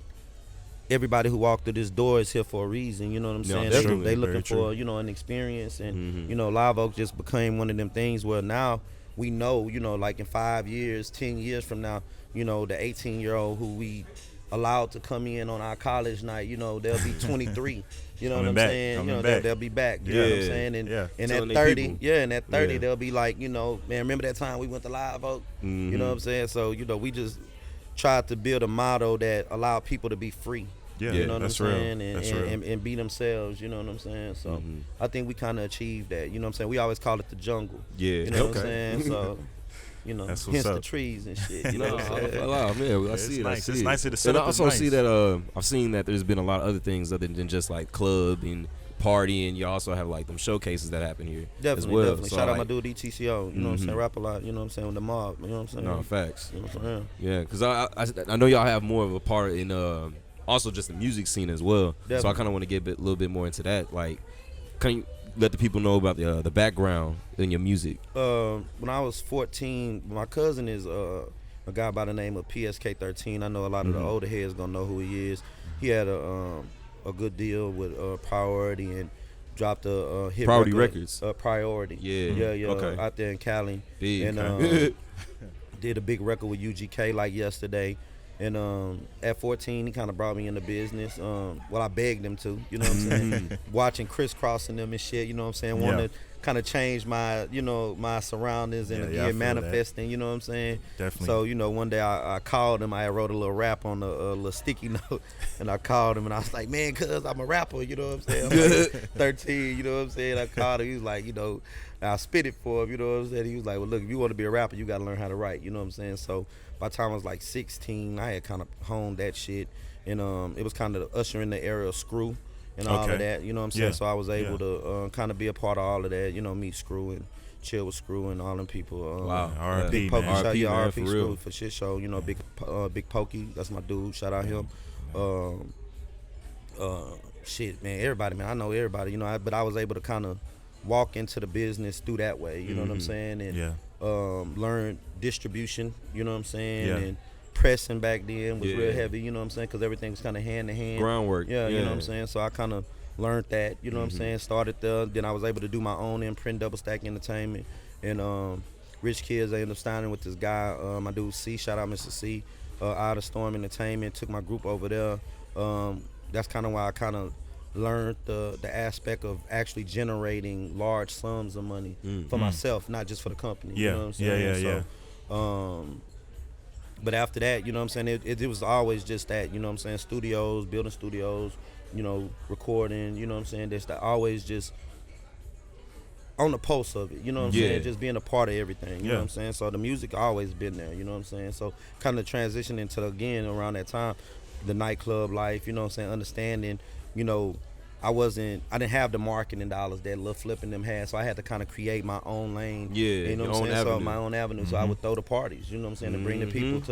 [SPEAKER 3] everybody who walked through this door is here for a reason. You know what I'm
[SPEAKER 1] No,
[SPEAKER 3] saying?
[SPEAKER 1] definitely.
[SPEAKER 3] They
[SPEAKER 2] Very
[SPEAKER 3] looking
[SPEAKER 2] true.
[SPEAKER 3] for, you know, an experience, and you know, Live Oak just became one of them things where now we know, you know, like in 5 years, 10 years from now, you know, the 18-year-old who we allowed to come in on our college night, you know, they'll be 23. You know what
[SPEAKER 2] Coming
[SPEAKER 3] I'm
[SPEAKER 2] back,
[SPEAKER 3] saying? You
[SPEAKER 2] coming
[SPEAKER 3] know,
[SPEAKER 2] back.
[SPEAKER 3] they'll be back. You know what I'm
[SPEAKER 1] Yeah,
[SPEAKER 3] saying? And
[SPEAKER 2] yeah.
[SPEAKER 3] and
[SPEAKER 1] Telling
[SPEAKER 3] at
[SPEAKER 1] they
[SPEAKER 3] 30,
[SPEAKER 1] people.
[SPEAKER 3] yeah, and at 30,
[SPEAKER 1] Yeah.
[SPEAKER 3] they'll be like, you know, man, remember that time we went to Live Oak? You know what I'm saying? So, you know, we just tried to build a model that allowed people to be free.
[SPEAKER 2] Yeah,
[SPEAKER 3] You know what
[SPEAKER 2] that's
[SPEAKER 3] I'm
[SPEAKER 2] real.
[SPEAKER 3] saying? And,
[SPEAKER 2] That's
[SPEAKER 3] and,
[SPEAKER 2] real.
[SPEAKER 3] and be themselves, you know what I'm saying? So I think we kind of achieved that. You know what I'm saying? We always call it the jungle.
[SPEAKER 1] Yeah.
[SPEAKER 3] You know what I'm
[SPEAKER 1] Okay.
[SPEAKER 3] saying? So, you know,
[SPEAKER 2] That's what's
[SPEAKER 3] hence the
[SPEAKER 2] up.
[SPEAKER 3] trees and shit. You know
[SPEAKER 1] No,
[SPEAKER 3] what I'm saying?
[SPEAKER 1] man, I
[SPEAKER 2] it's
[SPEAKER 1] see it.
[SPEAKER 2] nice.
[SPEAKER 1] I see
[SPEAKER 2] It's
[SPEAKER 1] it.
[SPEAKER 2] nicer to
[SPEAKER 1] And
[SPEAKER 2] set
[SPEAKER 1] I
[SPEAKER 2] up is
[SPEAKER 1] also see
[SPEAKER 2] nice.
[SPEAKER 1] that I've seen that there's been a lot of other things other than just like club and party, and you also have like them showcases that happen here as
[SPEAKER 3] Definitely,
[SPEAKER 1] well.
[SPEAKER 3] definitely.
[SPEAKER 1] So,
[SPEAKER 3] Shout out
[SPEAKER 1] like,
[SPEAKER 3] my dude ETCO. You know what I'm saying? Rap a lot. You know what I'm saying? With the mob. You know what I'm saying?
[SPEAKER 1] No, facts.
[SPEAKER 3] You know what I'm saying?
[SPEAKER 1] Yeah, because I know y'all have more of a part in also just the music scene as well. So I
[SPEAKER 3] Definitely.
[SPEAKER 1] kind of want to get a little bit more into that. Like, can you let the people know about the background in your music?
[SPEAKER 3] When I was 14, my cousin is a guy by the name of PSK13. I know a lot of the older heads gonna know who he is. He had a good deal with Priority and dropped a hit
[SPEAKER 1] Priority
[SPEAKER 3] record,
[SPEAKER 1] Records.
[SPEAKER 3] Priority.
[SPEAKER 1] Yeah.
[SPEAKER 3] yeah.
[SPEAKER 1] Okay.
[SPEAKER 3] Out there in Cali.
[SPEAKER 1] Big.
[SPEAKER 3] And did a big record with UGK like yesterday. And at 14, he kind of brought me into business. Well, I begged him to, you know what I'm saying? Watching crisscrossing them and shit, you know what I'm saying?
[SPEAKER 2] Yeah.
[SPEAKER 3] Wanting to kind of change my, you know, my surroundings and
[SPEAKER 2] Yeah, I
[SPEAKER 3] again,
[SPEAKER 2] feel that.
[SPEAKER 3] manifesting, you know what I'm saying?
[SPEAKER 2] Definitely.
[SPEAKER 3] So, you know, one day I called him. I wrote a little rap on a little sticky note, and I called him, and I was like, man, cuz I'm a rapper, you know what I'm saying? I'm like 13, you know what I'm saying? I called him. He was like, you know, I spit it for him, you know what I'm saying? He was like, well, look, if you want to be a rapper, you got to learn how to write, you know what I'm saying? So by the time I was like 16, I had kind of honed that shit, and it was kind of ushering the era of Screw and all
[SPEAKER 2] Okay.
[SPEAKER 3] of that, you know what I'm saying?
[SPEAKER 2] Yeah.
[SPEAKER 3] So I was able
[SPEAKER 2] Yeah.
[SPEAKER 3] to kind of be a part of all of that, you know, meet Screw and chill with Screw and all them people.
[SPEAKER 1] Wow.
[SPEAKER 2] R.I.P.,
[SPEAKER 3] Big Pokey,
[SPEAKER 2] man.
[SPEAKER 3] shout
[SPEAKER 1] R.I.P.,
[SPEAKER 3] out
[SPEAKER 1] man,
[SPEAKER 3] R.I.P.
[SPEAKER 1] for
[SPEAKER 3] Screw
[SPEAKER 1] real.
[SPEAKER 3] for shit show, you know, Big Pokey, that's my dude, shout out him. shit, man, everybody, man. I know everybody, you know. But I was able to kind of walk into the business through that way. You know what I'm saying? And
[SPEAKER 2] Yeah.
[SPEAKER 3] learn distribution. You know what I'm saying?
[SPEAKER 2] Yeah.
[SPEAKER 3] And pressing back then was
[SPEAKER 1] Yeah.
[SPEAKER 3] real heavy. You know what I'm saying? Because everything was kind of hand to hand.
[SPEAKER 1] Groundwork.
[SPEAKER 3] Yeah, you know what I'm saying? So I kind of learned that, you know what I'm saying? Started there. Then I was able to do my own imprint, Double Stack Entertainment. And Rich Kids, I ended up signing with this guy, my dude C, shout out Mr. C, out of Storm Entertainment, took my group over there. That's kind of why I kind of learned the aspect of actually generating large sums of money for myself, not just for the company. You
[SPEAKER 2] Yeah.
[SPEAKER 3] know what I'm saying?
[SPEAKER 2] Yeah.
[SPEAKER 3] But after that, you know what I'm saying, it was always just that, you know what I'm saying, studios, building studios, you know, recording, you know what I'm saying, that's always just on the pulse of it, you know what I'm
[SPEAKER 1] Yeah.
[SPEAKER 3] saying, just being a part of everything, you know
[SPEAKER 2] Yeah.
[SPEAKER 3] what I'm saying, so the music always been there, you know what I'm saying, so kind of transitioning into, again, around that time, the nightclub life, you know what I'm saying, understanding, you know, I didn't have the marketing dollars that Lil Flip and them had, so I had to kind of create my own lane.
[SPEAKER 1] Yeah,
[SPEAKER 3] you know
[SPEAKER 1] your
[SPEAKER 3] what I'm
[SPEAKER 1] own
[SPEAKER 3] saying? So
[SPEAKER 1] avenue.
[SPEAKER 3] my own avenue. So I would throw the parties, you know what I'm saying, to bring the people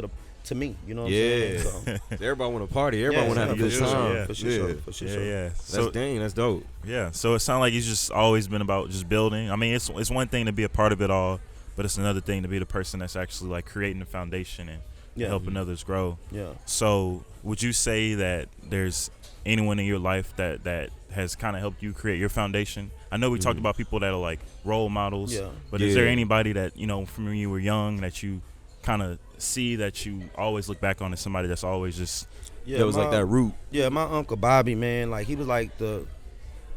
[SPEAKER 3] to me, you know what I'm
[SPEAKER 1] Yeah.
[SPEAKER 3] saying? So,
[SPEAKER 1] Everybody want to party. Everybody want to have a
[SPEAKER 3] for
[SPEAKER 1] good
[SPEAKER 3] sure,
[SPEAKER 1] time.
[SPEAKER 3] for sure, for sure.
[SPEAKER 2] Yeah.
[SPEAKER 1] That's
[SPEAKER 2] So
[SPEAKER 1] dang. That's dope.
[SPEAKER 2] yeah. So it sounds like it's just always been about just building. I mean, it's one thing to be a part of it all, but it's another thing to be the person that's actually like creating the foundation and
[SPEAKER 3] Yeah.
[SPEAKER 2] helping others grow.
[SPEAKER 3] Yeah.
[SPEAKER 2] So would you say that there's anyone in your life that has kind of helped you create your foundation? I know we talked about people that are like role models,
[SPEAKER 3] Yeah.
[SPEAKER 2] but is there
[SPEAKER 1] Yeah.
[SPEAKER 2] anybody that, you know, from when you were young that you kind of see that you always look back on as somebody that's always just
[SPEAKER 3] Yeah,
[SPEAKER 1] That was like that root.
[SPEAKER 3] Yeah, my Uncle Bobby, man, like he was like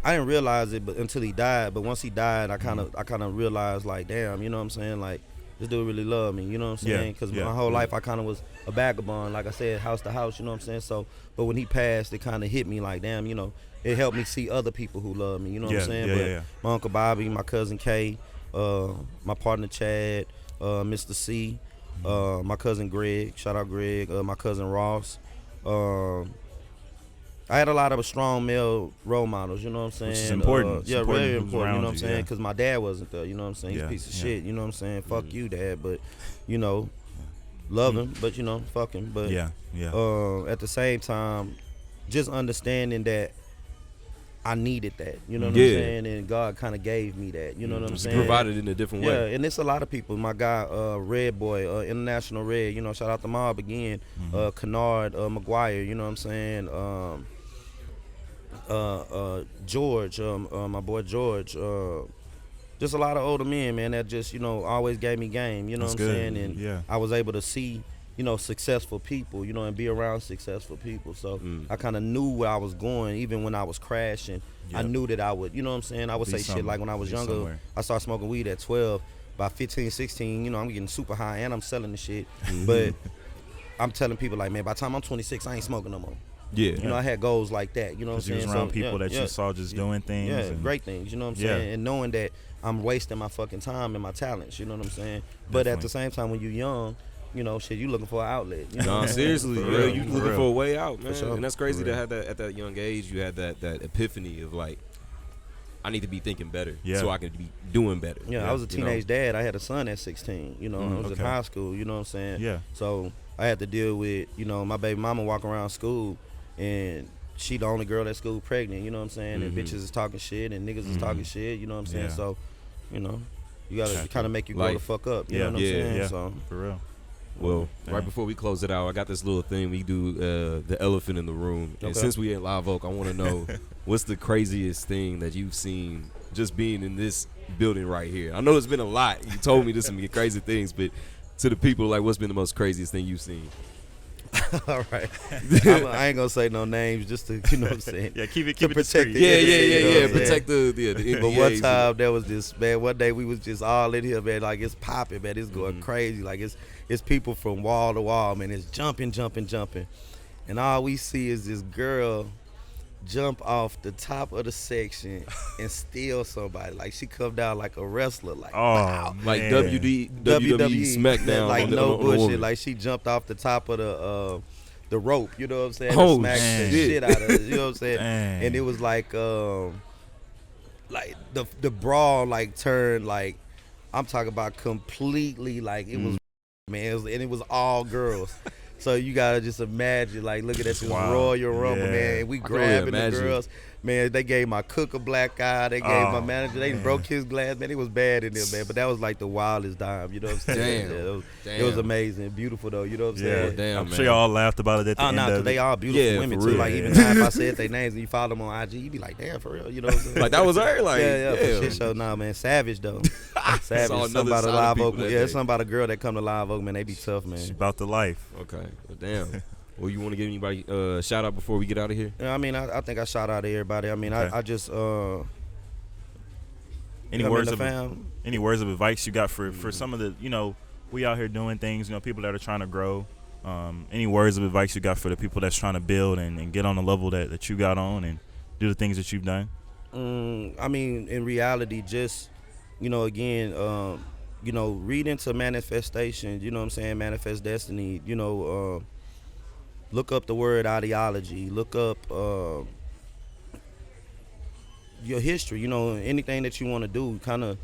[SPEAKER 3] I didn't realize it but until he died, but once he died, I kind of realized like, damn, you know what I'm saying, like this dude really loved me, you know what I'm
[SPEAKER 2] Yeah,
[SPEAKER 3] saying? Because
[SPEAKER 2] yeah.
[SPEAKER 3] my whole life I kind of was a vagabond, like I said, house to house, you know what I'm saying? So, but when he passed, it kind of hit me like, damn, you know, it helped me see other people who love me, you know what
[SPEAKER 2] Yeah,
[SPEAKER 3] I'm saying?
[SPEAKER 2] yeah,
[SPEAKER 3] But
[SPEAKER 2] yeah.
[SPEAKER 3] my Uncle Bobby, my cousin Kay, my partner Chad, Mr. C, my cousin Greg, shout out Greg, my cousin Ross. I had a lot of strong male role models, you know what I'm saying?
[SPEAKER 2] Which is important. It's
[SPEAKER 3] Yeah,
[SPEAKER 2] important
[SPEAKER 3] very
[SPEAKER 2] who's
[SPEAKER 3] important, you
[SPEAKER 2] around
[SPEAKER 3] know what I'm
[SPEAKER 2] you,
[SPEAKER 3] saying?
[SPEAKER 2] yeah.
[SPEAKER 3] Because my dad wasn't there, you know what I'm saying? He's
[SPEAKER 2] Yeah,
[SPEAKER 3] a piece of
[SPEAKER 2] yeah.
[SPEAKER 3] shit, you know what I'm saying? Fuck you, Dad, but, you know, love him, but, you know, fuck him. But
[SPEAKER 2] yeah.
[SPEAKER 3] at the same time, just understanding that I needed that, you know what
[SPEAKER 1] Yeah.
[SPEAKER 3] I'm saying? And God kind of gave me that, you know what I'm saying?
[SPEAKER 1] Provided in a different
[SPEAKER 3] Yeah,
[SPEAKER 1] way.
[SPEAKER 3] and it's a lot of people. My guy, Red Boy, International Red, you know, shout out to Mob again. Kennard, McGuire, you know what I'm saying? George, my boy George. Just a lot of older men, man, that just, you know, always gave me game, you know
[SPEAKER 2] That's
[SPEAKER 3] what I'm
[SPEAKER 2] good.
[SPEAKER 3] saying? And
[SPEAKER 2] Yeah.
[SPEAKER 3] I was able to see, you know, successful people, you know, and be around successful people. So I kind of knew where I was going, even when I was crashing. I
[SPEAKER 2] Yep.
[SPEAKER 3] knew that I would, you know what I'm saying? I would
[SPEAKER 2] Be
[SPEAKER 3] say shit
[SPEAKER 2] somewhere.
[SPEAKER 3] like when I was
[SPEAKER 2] Be
[SPEAKER 3] younger,
[SPEAKER 2] somewhere.
[SPEAKER 3] I started smoking weed at 12. By 15, 16, you know, I'm getting super high and I'm selling the shit. But I'm telling people like, man, by the time I'm 26, I ain't smoking no more.
[SPEAKER 1] Yeah.
[SPEAKER 3] You know, I had goals like that. You know what
[SPEAKER 2] Because
[SPEAKER 3] I'm
[SPEAKER 2] you
[SPEAKER 3] saying?
[SPEAKER 2] was around
[SPEAKER 3] So,
[SPEAKER 2] people
[SPEAKER 3] yeah,
[SPEAKER 2] that
[SPEAKER 3] yeah,
[SPEAKER 2] you saw just doing things.
[SPEAKER 3] yeah,
[SPEAKER 2] and-
[SPEAKER 3] great things. You know what I'm
[SPEAKER 2] Yeah.
[SPEAKER 3] saying? And knowing that I'm wasting my fucking time and my talents. You know what I'm saying? But at
[SPEAKER 2] Definitely.
[SPEAKER 3] the same time, when you're young, you know, shit, you looking for an outlet. You know
[SPEAKER 1] No,
[SPEAKER 3] what I'm saying?
[SPEAKER 1] seriously,
[SPEAKER 3] For
[SPEAKER 1] yeah,
[SPEAKER 3] real,
[SPEAKER 1] you
[SPEAKER 3] for
[SPEAKER 1] looking
[SPEAKER 3] real.
[SPEAKER 1] for a way out, man.
[SPEAKER 3] sure.
[SPEAKER 1] And that's crazy
[SPEAKER 2] For
[SPEAKER 1] to
[SPEAKER 2] real.
[SPEAKER 1] have that at that young age. You had that epiphany of like, I need to be thinking better,
[SPEAKER 2] Yeah.
[SPEAKER 1] so I can be doing better.
[SPEAKER 3] Yeah, I was a
[SPEAKER 1] you know?
[SPEAKER 3] teenage dad. I had a son at 16. You know, I was
[SPEAKER 2] okay.
[SPEAKER 3] in high school. You know what I'm saying?
[SPEAKER 2] Yeah.
[SPEAKER 3] So I had to deal with, you know, my baby mama walk around school, and she the only girl at school pregnant. You know what I'm saying? And bitches is talking shit, and niggas is talking shit. You know what I'm saying?
[SPEAKER 2] Yeah.
[SPEAKER 3] So, you know, you gotta
[SPEAKER 2] Gotcha.
[SPEAKER 3] kind of make you grow the
[SPEAKER 1] Life.
[SPEAKER 3] fuck up. You
[SPEAKER 2] Yeah.
[SPEAKER 3] know what I'm
[SPEAKER 1] Yeah,
[SPEAKER 3] saying?
[SPEAKER 2] Yeah.
[SPEAKER 3] So
[SPEAKER 2] For real.
[SPEAKER 1] Well,
[SPEAKER 2] Dang.
[SPEAKER 1] right before we close it out, I got this little thing we do, the elephant in the room. And
[SPEAKER 3] Okay.
[SPEAKER 1] since we at Live Oak, I want to know what's the craziest thing that you've seen just being in this building right here. I know it's been a lot. You told me there's some crazy things, but to the people, like, what's been the most craziest thing you've seen?
[SPEAKER 3] all right, I ain't gonna say no names just to, you know what I'm saying?
[SPEAKER 2] Yeah, keep it
[SPEAKER 3] protect
[SPEAKER 2] discreet.
[SPEAKER 3] it.
[SPEAKER 1] Yeah,
[SPEAKER 3] you know what I'm saying?
[SPEAKER 1] Protect the
[SPEAKER 3] But
[SPEAKER 1] NDAs.
[SPEAKER 3] one time there was this, man, one day we was just all in here, man, like it's popping, man, it's going crazy, like it's people from wall to wall, man, it's jumping, and all we see is this girl jump off the top of the section and steal somebody, like she come down like a wrestler, like
[SPEAKER 2] Oh,
[SPEAKER 3] wow.
[SPEAKER 1] like
[SPEAKER 2] man.
[SPEAKER 1] WWE SmackDown,
[SPEAKER 3] like
[SPEAKER 1] on the-
[SPEAKER 3] no
[SPEAKER 1] on the
[SPEAKER 3] bullshit,
[SPEAKER 1] woman.
[SPEAKER 3] like she jumped off the top of the rope, you know what I'm saying?
[SPEAKER 1] Oh,
[SPEAKER 3] And smacked the
[SPEAKER 1] shit.
[SPEAKER 3] shit out of it, you know what I'm saying?
[SPEAKER 2] Dang.
[SPEAKER 3] And it was like the brawl like turned like, I'm talking about completely like it was, man, and it was all girls. So you gotta just imagine, like, looking at this
[SPEAKER 2] Wow.
[SPEAKER 3] Royal Rumble,
[SPEAKER 2] Yeah.
[SPEAKER 3] man. And we
[SPEAKER 1] I can only
[SPEAKER 3] grabbing the
[SPEAKER 1] imagine.
[SPEAKER 3] girls. Man, they gave my cook a black eye. They gave my
[SPEAKER 2] Oh,
[SPEAKER 3] manager. They
[SPEAKER 2] man.
[SPEAKER 3] broke his glass. Man, it was bad in there, man. But that was like the wildest time. You know what I'm saying?
[SPEAKER 1] Damn.
[SPEAKER 3] Yeah, it was
[SPEAKER 1] Damn.
[SPEAKER 3] amazing, beautiful though. You know what I'm
[SPEAKER 2] Yeah,
[SPEAKER 3] saying?
[SPEAKER 1] damn,
[SPEAKER 2] I'm
[SPEAKER 1] man.
[SPEAKER 2] sure y'all laughed about it at the
[SPEAKER 3] Oh
[SPEAKER 2] end
[SPEAKER 3] no,
[SPEAKER 2] of
[SPEAKER 3] 'cause
[SPEAKER 2] it.
[SPEAKER 3] they all beautiful
[SPEAKER 1] Yeah,
[SPEAKER 3] women
[SPEAKER 1] for
[SPEAKER 3] too.
[SPEAKER 1] real.
[SPEAKER 3] Like even now, if I said their names and you follow them on IG, you be like, damn, for real. You know what I'm saying?
[SPEAKER 1] Like that was her. Like
[SPEAKER 3] yeah, for
[SPEAKER 1] damn.
[SPEAKER 3] shit show. Nah, man, savage though.
[SPEAKER 1] Saw
[SPEAKER 3] Savage.
[SPEAKER 1] another
[SPEAKER 3] Something about
[SPEAKER 1] side
[SPEAKER 3] a
[SPEAKER 1] of
[SPEAKER 3] live
[SPEAKER 1] people
[SPEAKER 3] oak.
[SPEAKER 1] that
[SPEAKER 3] Yeah,
[SPEAKER 1] day.
[SPEAKER 3] something about a girl that come to live oak, man. They be tough,
[SPEAKER 2] It's
[SPEAKER 3] man.
[SPEAKER 2] about the life.
[SPEAKER 1] Okay, well, damn. Well, you want to give anybody a shout out before we get out of here?
[SPEAKER 3] Yeah, I mean, I think I shout out to everybody. I mean,
[SPEAKER 2] Okay.
[SPEAKER 3] I just
[SPEAKER 2] Any
[SPEAKER 3] I mean,
[SPEAKER 2] words
[SPEAKER 3] the
[SPEAKER 2] of
[SPEAKER 3] fam.
[SPEAKER 2] any words of advice you got for some of the, we out here doing things, people that are trying to grow. Any words of advice you got for the people that's trying to build and get on the level that you got on and do the things that you've done?
[SPEAKER 3] I mean, in reality, just again, read into manifestation. You know what I'm saying? Manifest destiny. Look up the word ideology. Look up your history. Anything that you want to do, kind of,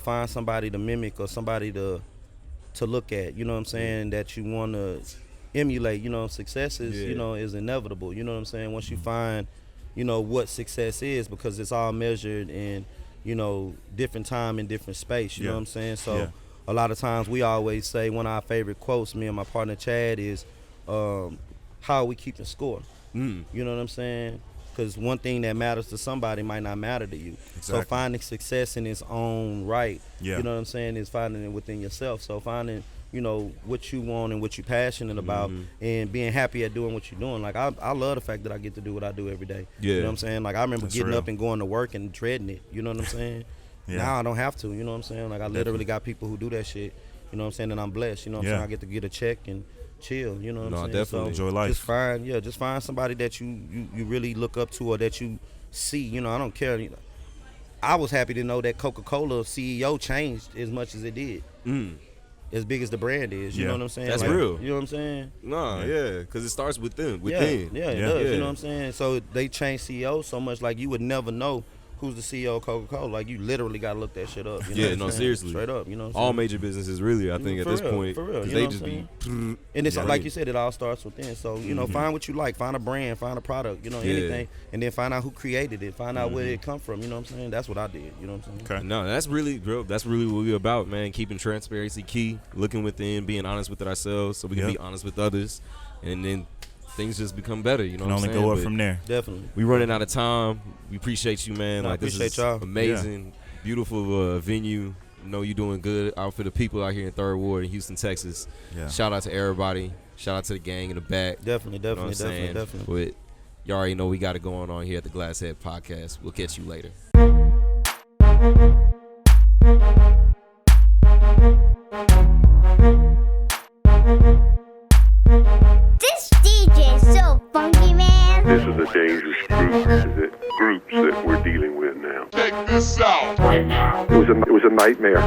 [SPEAKER 3] find somebody to mimic or somebody to look at. You know what I'm saying? That you want to emulate. Success is is inevitable. You know what I'm saying? Once you find what success is, because it's all measured in different time and different space. You know what I'm saying? So a lot of times we always say, one of our favorite quotes, me and my partner Chad, is how are we keeping score? You know what I'm saying? Because one thing that matters to somebody might not matter to you. So
[SPEAKER 2] Exactly.
[SPEAKER 3] finding success in its own right,
[SPEAKER 2] Yeah.
[SPEAKER 3] you know what I'm saying, is finding it within yourself. So finding what you want and what you're passionate about, and being happy at doing what you're doing. Like, I love the fact that I get to do what I do every day.
[SPEAKER 1] Yeah.
[SPEAKER 3] You know what I'm saying? Like, I remember
[SPEAKER 2] That's
[SPEAKER 3] getting
[SPEAKER 2] real.
[SPEAKER 3] up and going to work and dreading it. You know what I'm saying?
[SPEAKER 2] Yeah.
[SPEAKER 3] Now I don't have to. You know what I'm saying? Like, I literally
[SPEAKER 2] Definitely.
[SPEAKER 3] got people who do that shit. You know what I'm saying? And I'm blessed. You know what I'm
[SPEAKER 2] Yeah.
[SPEAKER 3] saying? I get to get a check and chill. You know what
[SPEAKER 1] No,
[SPEAKER 3] I'm saying?
[SPEAKER 1] definitely.
[SPEAKER 3] So
[SPEAKER 2] Enjoy life.
[SPEAKER 3] just find somebody that you really look up to, or that you see. I don't care. I was happy to know that Coca-Cola CEO changed as much as it did. As big as the brand is, you
[SPEAKER 2] Yeah.
[SPEAKER 3] know what I'm saying?
[SPEAKER 1] That's
[SPEAKER 3] Like,
[SPEAKER 1] real.
[SPEAKER 3] You know what I'm saying?
[SPEAKER 1] No, yeah, because it starts with them,
[SPEAKER 3] Yeah,
[SPEAKER 1] within.
[SPEAKER 3] yeah, it
[SPEAKER 2] Yeah.
[SPEAKER 3] does.
[SPEAKER 1] Yeah.
[SPEAKER 3] You know what I'm saying? So they changed CEOs so much, like, you would never know who's the CEO of Coca-Cola. Like, you literally got to look that shit up. You know
[SPEAKER 1] Yeah,
[SPEAKER 3] what I'm
[SPEAKER 1] no,
[SPEAKER 3] saying?
[SPEAKER 1] seriously.
[SPEAKER 3] Straight up, you know what I'm
[SPEAKER 1] All
[SPEAKER 3] saying?
[SPEAKER 1] major businesses, really, I think, at
[SPEAKER 3] For
[SPEAKER 1] this
[SPEAKER 3] real,
[SPEAKER 1] point,
[SPEAKER 3] for real,
[SPEAKER 1] 'cause
[SPEAKER 3] you
[SPEAKER 1] they
[SPEAKER 3] know
[SPEAKER 1] just
[SPEAKER 3] what
[SPEAKER 1] be.
[SPEAKER 3] And it's
[SPEAKER 1] Yeah.
[SPEAKER 3] like you said, it all starts within. So, find what you like, find a brand, find a product,
[SPEAKER 1] Yeah.
[SPEAKER 3] anything, and then find out who created it, find out where it come from, you know what I'm saying? That's what I did, you know what I'm saying?
[SPEAKER 2] Okay.
[SPEAKER 1] No, that's really, bro. That's really what we're about, man. Keeping transparency key, looking within, being honest with ourselves, so we can
[SPEAKER 2] Yep.
[SPEAKER 1] be honest with others, and then things just become better. You know
[SPEAKER 2] Can
[SPEAKER 1] what
[SPEAKER 2] only
[SPEAKER 1] I'm saying?
[SPEAKER 2] go up
[SPEAKER 1] But
[SPEAKER 2] from there.
[SPEAKER 3] Definitely.
[SPEAKER 1] we running out of time. We appreciate you, man.
[SPEAKER 3] No, I
[SPEAKER 1] Like, this
[SPEAKER 3] appreciate
[SPEAKER 1] is
[SPEAKER 3] y'all.
[SPEAKER 1] amazing, beautiful venue. You know, you're doing good out for the people out here in Third Ward in Houston, Texas.
[SPEAKER 2] Yeah.
[SPEAKER 1] Shout out to everybody. Shout out to the gang in the back.
[SPEAKER 3] Definitely,
[SPEAKER 1] You know what I'm
[SPEAKER 3] definitely,
[SPEAKER 1] saying?
[SPEAKER 3] definitely.
[SPEAKER 1] But y'all already know we got it going on here at the Glasshead Podcast. We'll catch you later.
[SPEAKER 4] This DJ is so funky, man.
[SPEAKER 5] This is a dangerous groups that we're dealing with now.
[SPEAKER 6] Check this out right now.
[SPEAKER 5] It was a nightmare.